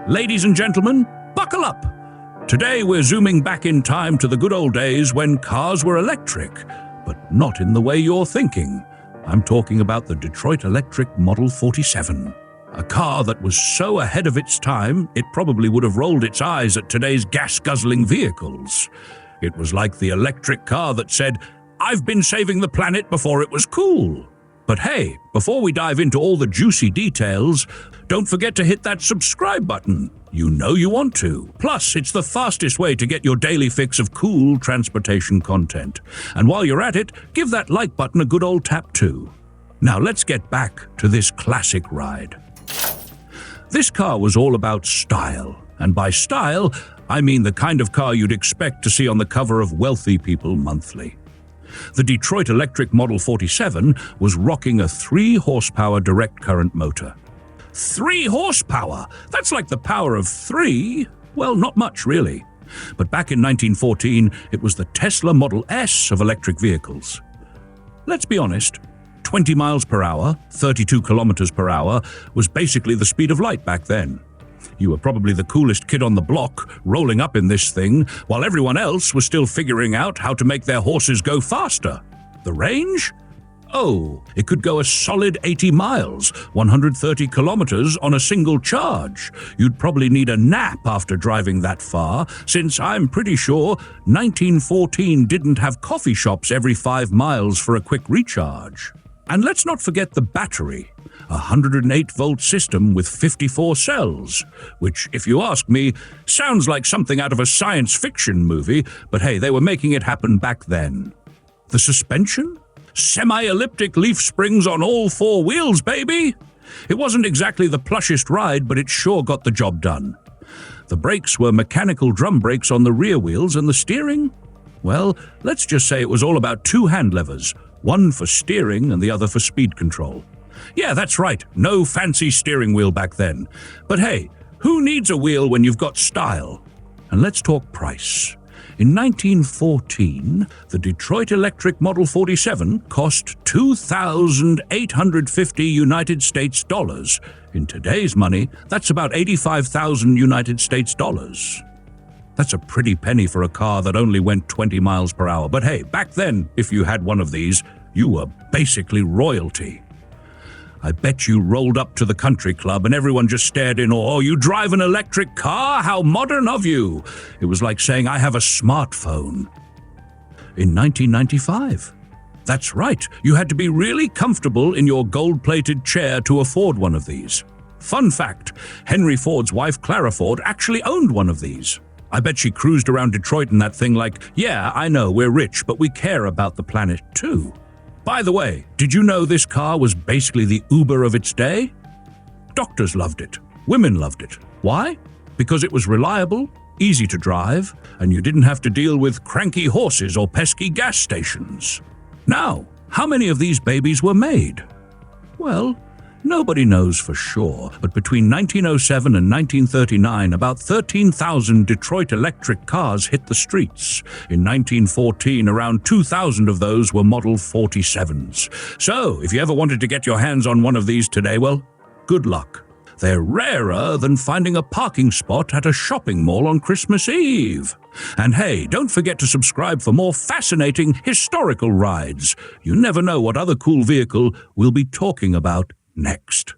Ladies and gentlemen, buckle up. Today we're zooming back in time to the good old days when cars were electric, but not in the way you're thinking. I'm talking about the Detroit Electric Model 47. A car that was so ahead of its time, it probably would have rolled its eyes at today's gas-guzzling vehicles. It was like the electric car that said, "I've been saving the planet before it was cool." But hey, before we dive into all the juicy details, don't forget to hit that subscribe button. You know you want to. Plus, it's the fastest way to get your daily fix of cool transportation content. And while you're at it, give that like button a good old tap too. Now let's get back to this classic ride. This car was all about style. And by style, I mean the kind of car you'd expect to see on the cover of Wealthy People Monthly. The Detroit Electric Model 47 was rocking a 3-horsepower direct current motor. 3 horsepower? That's like the power of 3. Well, not much really. But back in 1914, it was the Tesla Model S of electric vehicles. Let's be honest, 20 miles per hour, 32 kilometers per hour, was basically the speed of light back then. You were probably the coolest kid on the block, rolling up in this thing, while everyone else was still figuring out how to make their horses go faster. The range? Oh, it could go a solid 80 miles, 130 kilometers on a single charge. You'd probably need a nap after driving that far, since I'm pretty sure 1914 didn't have coffee shops every 5 miles for a quick recharge. And let's not forget the battery. A 108-volt system with 54 cells, which, if you ask me, sounds like something out of a science fiction movie, but hey, they were making it happen back then. The suspension? Semi-elliptic leaf springs on all 4 wheels, baby! It wasn't exactly the plushest ride, but it sure got the job done. The brakes were mechanical drum brakes on the rear wheels, and the steering? Well, let's just say it was all about 2 hand levers, one for steering and the other for speed control. Yeah, that's right, no fancy steering wheel back then. But hey, who needs a wheel when you've got style? And let's talk price. In 1914, the Detroit Electric Model 47 cost $2,850 United States dollars. In today's money, that's about 85,000 United States dollars. That's a pretty penny for a car that only went 20 miles per hour. But hey, back then, if you had one of these, you were basically royalty. I bet you rolled up to the country club and everyone just stared in awe. "Oh, you drive an electric car? How modern of you!" It was like saying, "I have a smartphone." In 1995. That's right, you had to be really comfortable in your gold-plated chair to afford one of these. Fun fact, Henry Ford's wife, Clara Ford, actually owned one of these. I bet she cruised around Detroit in that thing like, "Yeah, I know, we're rich, but we care about the planet too." By the way, did you know this car was basically the Uber of its day? Doctors loved it. Women loved it. Why? Because it was reliable, easy to drive, and you didn't have to deal with cranky horses or pesky gas stations. Now, how many of these babies were made? Well, nobody knows for sure, but between 1907 and 1939, about 13,000 Detroit electric cars hit the streets. In 1914, around 2,000 of those were Model 47s. So, if you ever wanted to get your hands on one of these today, well, good luck. They're rarer than finding a parking spot at a shopping mall on Christmas Eve. And hey, don't forget to subscribe for more fascinating historical rides. You never know what other cool vehicle we'll be talking about next.